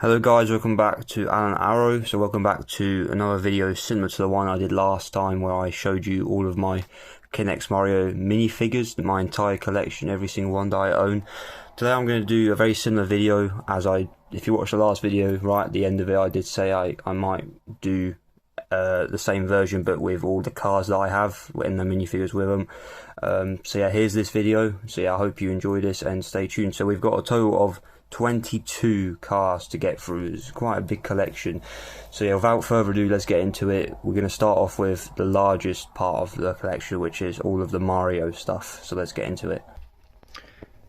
Hello guys, welcome back to Alan Arrow. So welcome back to another video similar to the one I did last time where I showed you all of my knex Mario minifigures, my entire collection, every single one that I own. Today I'm going to do a very similar video if you watched the last video, right at the end of it I did say I might do the same version but with all the cars that I have and the minifigures with them. So yeah, here's this video. So yeah, I hope you enjoy this and stay tuned. So we've got a total of 22 cars to get through. It's quite a big collection. So yeah, without further ado, let's get into it. We're going to start off with the largest part of the collection, which is all of the Mario stuff. So let's get into it.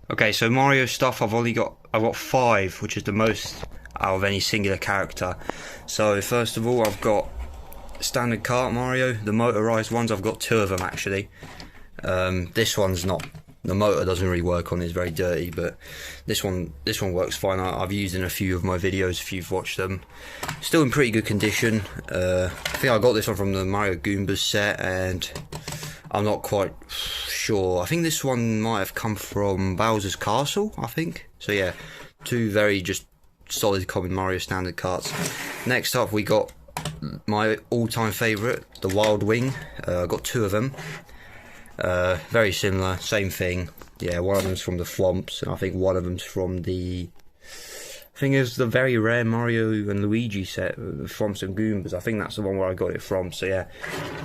Okay, so Mario stuff, I've got 5, which is the most out of any singular character. So first of all, I've got standard kart Mario, the motorized ones. I've got 2 of them actually. This one's not. The motor doesn't really work on it, it's very dirty, but this one works fine. I've used in a few of my videos if you've watched them. Still in pretty good condition. I think I got this one from the Mario Goombas set, and I'm not quite sure. I think this one might have come from Bowser's Castle, I think. So yeah, 2 very just solid common Mario standard karts. Next up we got my all-time favourite, the Wild Wing. I got 2 of them. Very similar, same thing. Yeah, one of them's from the Flomps, and I think one of them's from the very rare Mario and Luigi set, Flomps and Goombas. I think that's the one where I got it from. So yeah,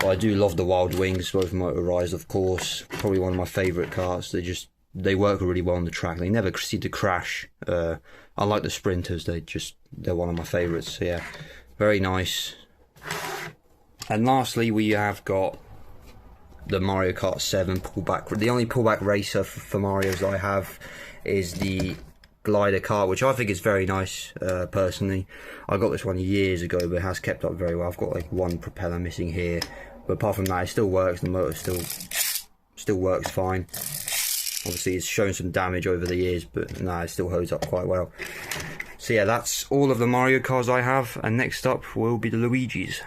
but I do love the Wild Wings, both motorized, of course. Probably one of my favourite karts. They work really well on the track. They never seem to crash. Unlike the Sprinters, they're one of my favourites. So yeah, very nice. And lastly, we have got the Mario Kart 7 pullback. The only pullback racer for Mario's I have is the glider kart, which I think is very nice. Personally, I got this one years ago, but it has kept up very well. I've got like one propeller missing here, but apart from that, it still works. The motor still works fine. Obviously, it's shown some damage over the years, but no, it still holds up quite well. So yeah, that's all of the Mario cars I have, and next up will be the Luigi's.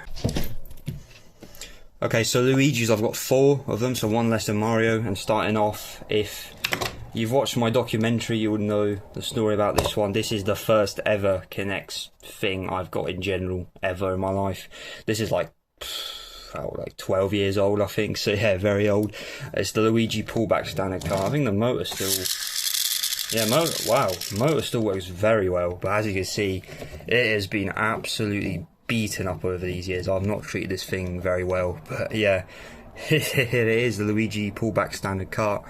Okay, so Luigi's, I've got 4 of them, so 1 less than Mario. And starting off, if you've watched my documentary, you would know the story about this one. This is the first ever knex thing I've got in general, ever in my life. This is like 12 years old, I think, so yeah, very old. It's the Luigi pullback standard car. I think the motor still... Yeah, motor still works very well, but as you can see, it has been absolutely beaten up over these years. I've not treated this thing very well, but yeah, it is the Luigi pullback standard kart.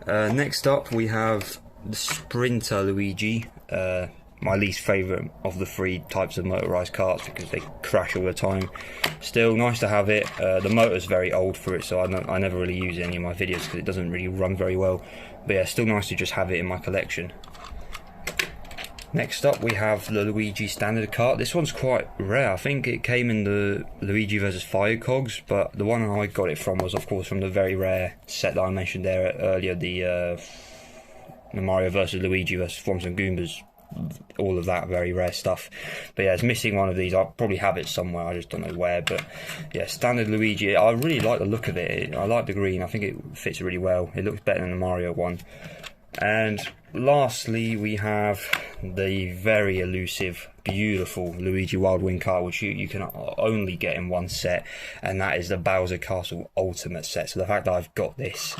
Next up we have the Sprinter Luigi, my least favourite of the 3 types of motorised karts because they crash all the time. Still nice to have it. The motor's very old for it, so I never really use it in any of my videos because it doesn't really run very well, but yeah, still nice to just have it in my collection. Next up we have the Luigi standard kart. This one's quite rare. I think it came in the Luigi vs Fire Cogs, but the one I got it from was of course from the very rare set that I mentioned there earlier, the Mario vs Luigi vs Flomps and Goombas, all of that very rare stuff. But yeah, it's missing one of these. I'll probably have it somewhere, I just don't know where. But yeah, standard Luigi, I really like the look of it. I like the green, I think it fits really well. It looks better than the Mario one. And lastly we have the very elusive, beautiful Luigi Wild Wing car, which you can only get in one set, and that is the Bowser Castle Ultimate set. So the fact that I've got this,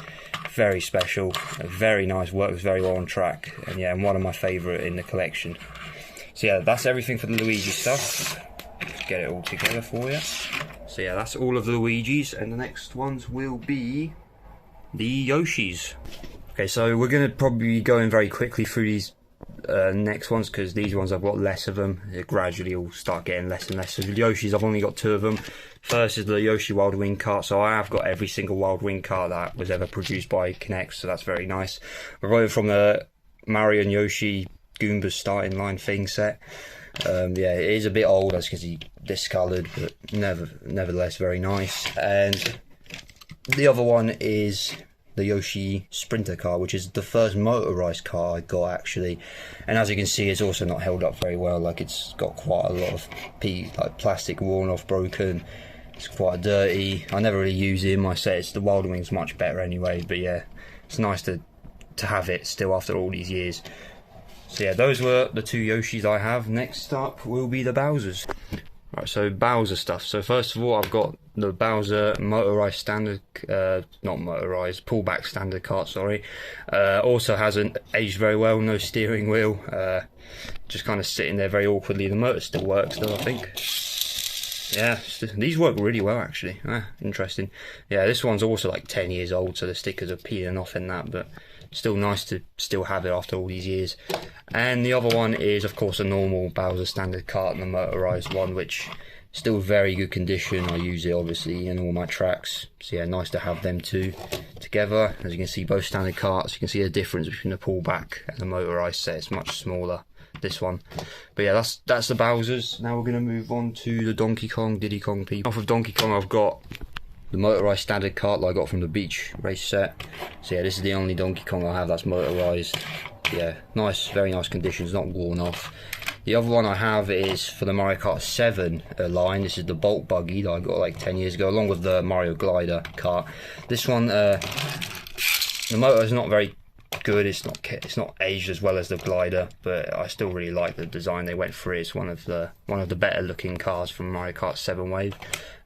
very special, very nice, works very well on track, and yeah, and one of my favourite in the collection. So yeah, that's everything for the Luigi stuff. Let's get it all together for you. So yeah, that's all of the Luigi's, and the next ones will be the Yoshis. Okay, so we're going to probably be going very quickly through these next ones because these ones I've got less of them. They gradually all start getting less and less. So the Yoshis, I've only got 2 of them. First is the Yoshi Wild Wing kart. So I have got every single Wild Wing kart that was ever produced by knex, so that's very nice. We're going from the Mario and Yoshi Goombas starting line thing set. Yeah, it is a bit old as because he discoloured, but nevertheless very nice. And the other one is the Yoshi Sprinter car, which is the first motorised car I got actually, and as you can see, it's also not held up very well. Like, it's got quite a lot of plastic worn off, broken. It's quite dirty. I never really use it in my sets. The Wild Wing's much better anyway, but yeah, it's nice to have it still after all these years. So yeah, those were the two Yoshis I have. Next up will be the Bowsers. Right, so Bowser stuff. So first of all, I've got the Bowser motorized standard, not motorized, pullback standard kart, sorry. Also hasn't aged very well, no steering wheel, just kind of sitting there very awkwardly. The motor still works though, I think. Yeah, these work really well actually. Interesting. Yeah, this one's also like 10 years old, so the stickers are peeling off in that, but still nice to still have it after all these years. And the other one is of course a normal Bowser standard kart, and the motorized one, which still very good condition. I use it obviously in all my tracks, so yeah, nice to have them two together. As you can see, both standard karts, you can see the difference between the pullback and the motorized set. It's much smaller, this one. But yeah, that's the Bowsers. Now we're going to move on to the Donkey Kong, Diddy Kong people. Off of Donkey Kong, I've got the motorized standard kart that I got from the beach race set. So yeah, this is the only Donkey Kong I have that's motorized. Yeah, nice, very nice conditions, not worn off. The other one I have is for the Mario Kart 7 line. This is the Bolt Buggy that I got like 10 years ago, along with the Mario Glider kart. This one, the motor is not very good. It's not aged as well as the Glider, but I still really like the design they went for. It's one of the better looking cars from Mario Kart 7 Wave.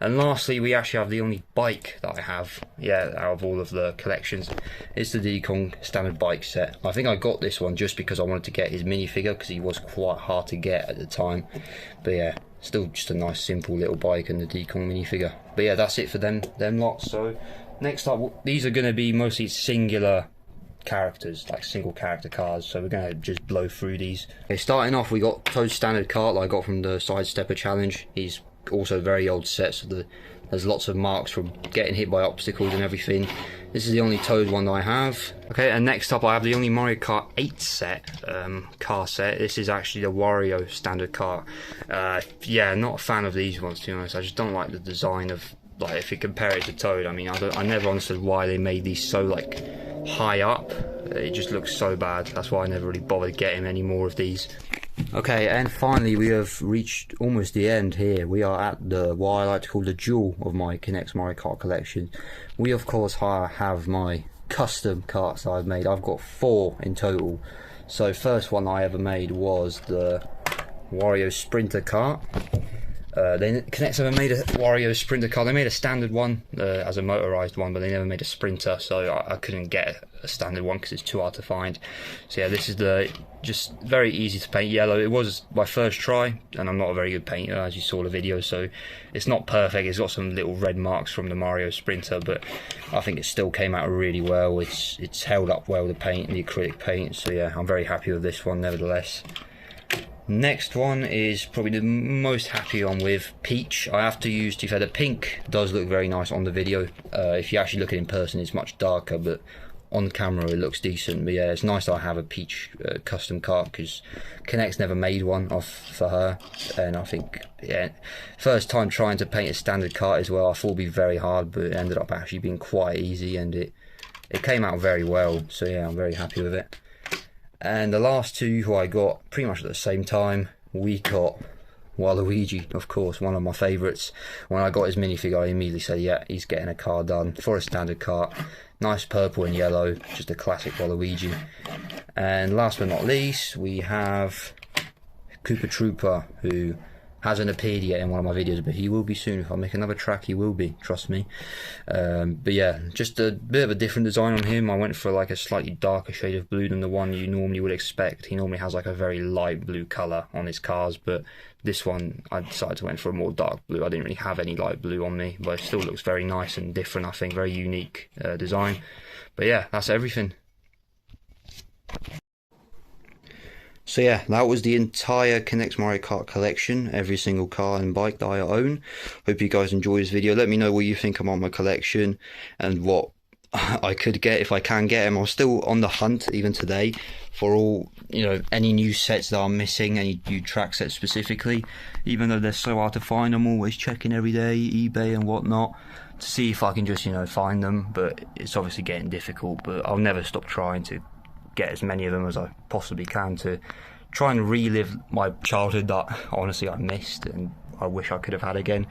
And lastly, we actually have the only bike that I have, yeah, out of all of the collections. It's the Diddy Kong standard bike set. I think I got this one just because I wanted to get his minifigure, because he was quite hard to get at the time. But yeah, still just a nice simple little bike and the Diddy Kong minifigure. But yeah, that's it for them lots. So next up, these are going to be mostly singular characters, like single character cars, so we're gonna just blow through these. Okay, starting off, we got Toad's standard kart that I got from the Sidestepper challenge. He's also very old set, so there's lots of marks from getting hit by obstacles and everything. This is the only Toad one that I have. Okay, and next up I have the only Mario Kart 8 set, car set. This is actually the Wario standard kart. Yeah, not a fan of these ones, to be honest. I just don't like the design of, like, if you compare it to Toad, I mean, I never understood why they made these so, like, high up. It just looks so bad. That's why I never really bothered getting any more of these. Okay, and finally we have reached almost the end here. We are at what I like to call the jewel of my knex Mario Kart collection. We of course have my custom karts that I've made. I've got 4 in total. So first one I ever made was the Wario Sprinter kart. Knex never made a Wario Sprinter car. They made a standard one as a motorized one, but they never made a Sprinter, so I couldn't get a standard one because it's too hard to find. So yeah, this is just very easy to paint yellow. It was my first try, and I'm not a very good painter, as you saw the video, so it's not perfect. It's got some little red marks from the Mario Sprinter, but I think it still came out really well. It's held up well, the paint, the acrylic paint. So yeah, I'm very happy with this one nevertheless. Next one is probably the most happy one with Peach. I have to use, to be fair, the pink does look very nice on the video. If you actually look at it in person, it's much darker, but on camera it looks decent. But yeah, it's nice that I have a Peach custom kart, because knex never made one for her, and I think, yeah, first time trying to paint a standard kart as well, I thought it would be very hard, but it ended up actually being quite easy, and it came out very well. So yeah, I'm very happy with it. And the last two who I got pretty much at the same time, we got Luigi, of course, one of my favourites. When I got his minifigure, I immediately said, yeah, he's getting a car done for a standard kart. Nice purple and yellow, just a classic Luigi. And last but not least, we have Koopa Troopa, who hasn't appeared yet in one of my videos, but he will be soon. If I make another track, he will be, trust me. But yeah, just a bit of a different design on him. I went for like a slightly darker shade of blue than the one you normally would expect. He normally has like a very light blue colour on his cars, but this one I decided to went for a more dark blue. I didn't really have any light blue on me, but it still looks very nice and different, I think. Very unique design. But yeah, that's everything. So yeah, that was the entire knex Mario Kart collection, every single car and bike that I own. Hope you guys enjoy this video. Let me know what you think about my collection and what I could get if I can get them. I'm still on the hunt even today for all, any new sets that I'm missing, any new track sets specifically. Even though they're so hard to find, I'm always checking every day, eBay and whatnot, to see if I can just, find them. But it's obviously getting difficult, but I'll never stop trying to get as many of them as I possibly can to try and relive my childhood that honestly I missed, and I wish I could have had again.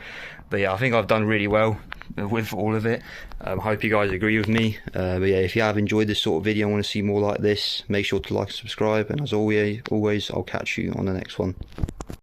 But yeah, I think I've done really well with all of it. I hope you guys agree with me. But yeah, if you have enjoyed this sort of video and want to see more like this, make sure to like and subscribe, and as always I'll catch you on the next one.